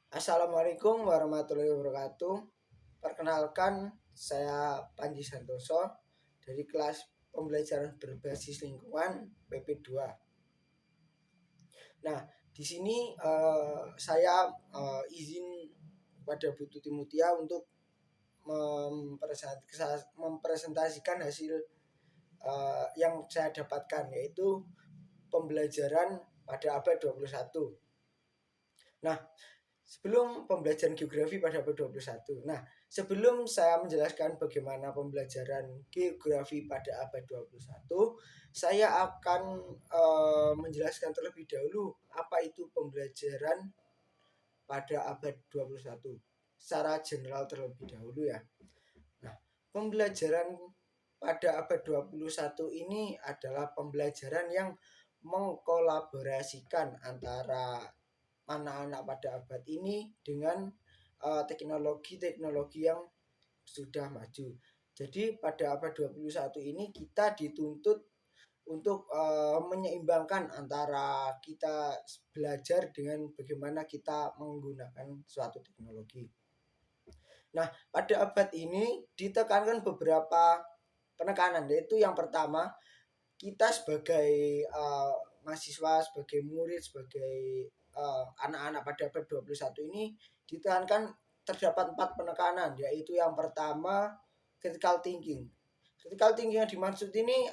Assalamualaikum warahmatullahi wabarakatuh. Perkenalkan, saya Panji Santoso dari kelas pembelajaran berbasis lingkungan PP2. Nah, di sini saya izin kepada Bu Tuti Mutia untuk mempresentasikan hasil yang saya dapatkan, yaitu pembelajaran pada abad 21. Nah, sebelum pembelajaran geografi pada abad 21. Nah, sebelum saya menjelaskan bagaimana pembelajaran geografi pada abad 21, saya akan menjelaskan terlebih dahulu apa itu pembelajaran pada abad 21 secara general terlebih dahulu ya. Nah, pembelajaran pada abad 21 ini adalah pembelajaran yang mengkolaborasikan antara anak-anak pada abad ini dengan teknologi-teknologi yang sudah maju. Jadi pada abad 21 ini kita dituntut untuk menyeimbangkan antara kita belajar dengan bagaimana kita menggunakan suatu teknologi. Nah, pada abad ini ditekankan beberapa penekanan, yaitu yang pertama, kita sebagai mahasiswa, sebagai murid, sebagai anak-anak pada abad 21 ini ditekankan terdapat 4 penekanan, yaitu yang pertama critical thinking. Critical thinking yang dimaksud ini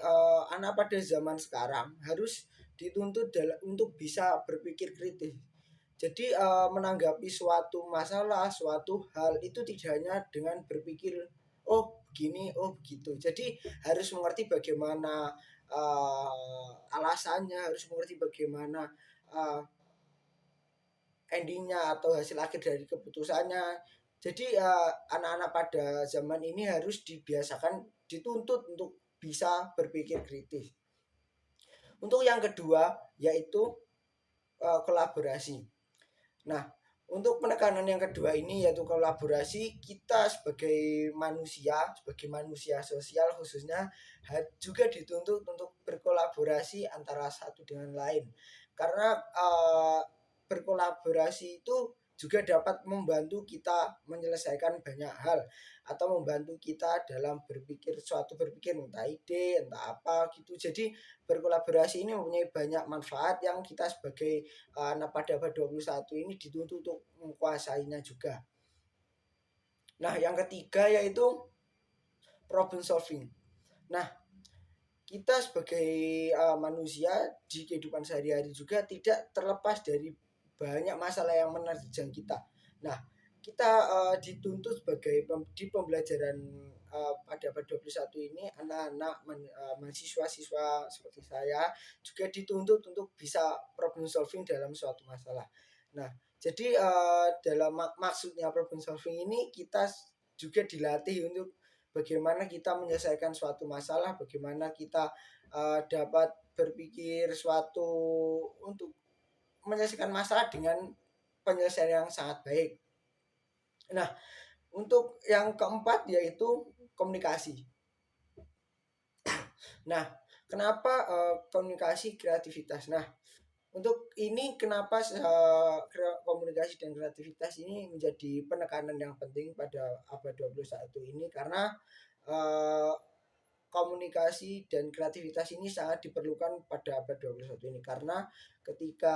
anak pada zaman sekarang harus dituntut untuk bisa berpikir kritis. Jadi menanggapi suatu masalah, suatu hal itu tidak hanya dengan berpikir oh begini, oh begitu. Jadi harus mengerti bagaimana alasannya, harus mengerti bagaimana endingnya atau hasil akhir dari keputusannya. Jadi anak-anak pada zaman ini harus dibiasakan, dituntut untuk bisa berpikir kritis. Untuk yang kedua yaitu kolaborasi. Nah, untuk penekanan yang kedua ini yaitu kolaborasi, kita sebagai manusia sosial khususnya juga dituntut untuk berkolaborasi antara satu dengan lain. Karena berkolaborasi itu juga dapat membantu kita menyelesaikan banyak hal atau membantu kita dalam berpikir entah ide, entah apa gitu. Jadi berkolaborasi ini mempunyai banyak manfaat yang kita sebagai anak pada abad 21 ini dituntut untuk menguasainya juga. Nah, yang ketiga yaitu problem solving. Nah, kita sebagai manusia di kehidupan sehari-hari juga tidak terlepas dari banyak masalah yang menerjang kita. Nah, kita dituntut sebagai di pembelajaran pada abad 21 ini anak-anak mahasiswa-siswa seperti saya juga dituntut untuk bisa problem solving dalam suatu masalah. Nah, jadi dalam maksudnya problem solving ini kita juga dilatih untuk bagaimana kita menyelesaikan suatu masalah, bagaimana kita dapat berpikir suatu untuk menyelesaikan masalah dengan penyelesaian yang sangat baik. Nah, untuk yang keempat yaitu komunikasi. Nah, kenapa komunikasi kreativitas? Nah, untuk ini kenapa komunikasi dan kreativitas ini menjadi penekanan yang penting pada abad 21 ini, karena komunikasi dan kreativitas ini sangat diperlukan pada abad 21 ini, karena ketika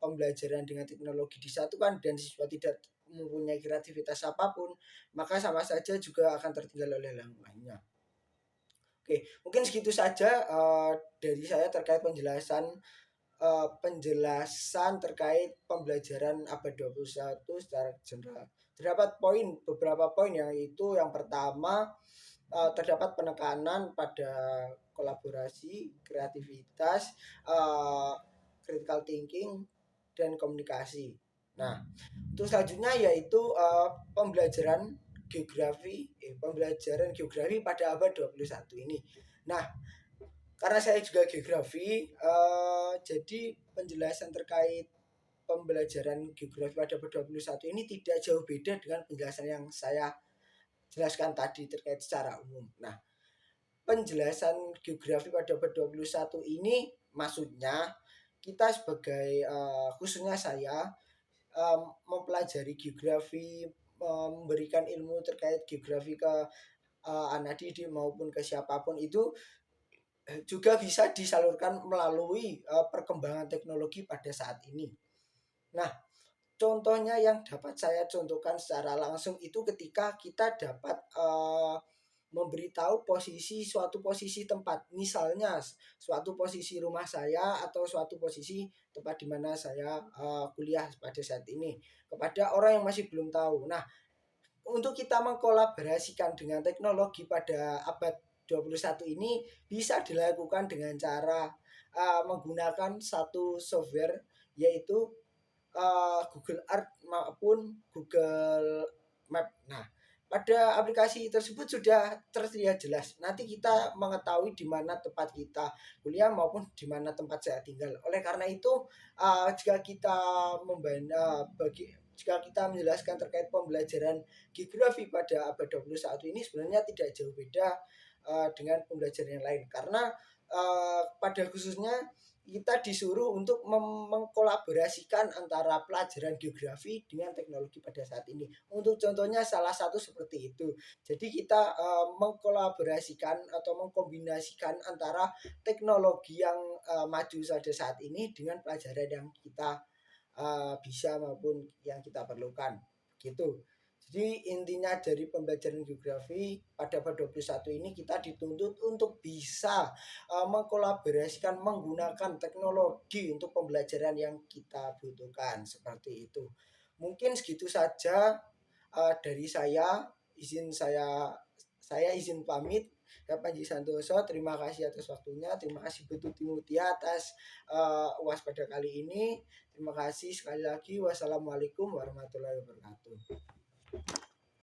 pembelajaran dengan teknologi disatukan dan siswa tidak mempunyai kreativitas apapun, maka sama saja juga akan tertinggal oleh yang lainnya. Oke, mungkin segitu saja dari saya terkait penjelasan terkait pembelajaran abad 21 secara general. Terdapat beberapa poin, yaitu yang pertama terdapat penekanan pada kolaborasi, kreativitas, critical thinking, dan komunikasi. Nah, untuk selanjutnya yaitu pembelajaran geografi pada abad 21 ini. Nah, karena saya juga geografi, jadi penjelasan terkait pembelajaran geografi pada abad 21 ini tidak jauh beda dengan penjelasan yang saya jelaskan tadi terkait secara umum. Nah, penjelasan geografi pada abad 21 ini maksudnya kita sebagai khususnya saya mempelajari geografi, memberikan ilmu terkait geografi ke anak didik maupun ke siapapun itu juga bisa disalurkan melalui perkembangan teknologi pada saat ini. Nah, contohnya yang dapat saya contohkan secara langsung itu ketika kita dapat memberitahu suatu posisi tempat. Misalnya suatu posisi rumah saya atau suatu posisi tempat di mana saya kuliah pada saat ini kepada orang yang masih belum tahu. Nah, untuk kita mengkolaborasikan dengan teknologi pada abad 21 ini bisa dilakukan dengan cara menggunakan satu software yaitu Google Earth maupun Google Map. Nah, pada aplikasi tersebut sudah terlihat jelas. Nanti kita mengetahui di mana tempat kita kuliah maupun di mana tempat saya tinggal. Oleh karena itu, jika kita jika kita menjelaskan terkait pembelajaran geografi pada abad 21 ini sebenarnya tidak jauh beda dengan pembelajaran yang lain karena pada khususnya kita disuruh untuk mengkolaborasikan antara pelajaran geografi dengan teknologi pada saat ini. Untuk contohnya salah satu seperti itu. Jadi kita mengkolaborasikan atau mengkombinasikan antara teknologi yang maju pada saat ini dengan pelajaran yang kita bisa maupun yang kita perlukan. Gitu. Jadi intinya dari pembelajaran geografi pada abad 21 ini kita dituntut untuk bisa mengkolaborasikan menggunakan teknologi untuk pembelajaran yang kita butuhkan seperti itu. Mungkin segitu saja dari saya. Saya izin pamit. Saya Panji Santoso, terima kasih atas waktunya, terima kasih Betul Timutia atas UAS pada kali ini. Terima kasih sekali lagi. Wassalamualaikum warahmatullahi wabarakatuh.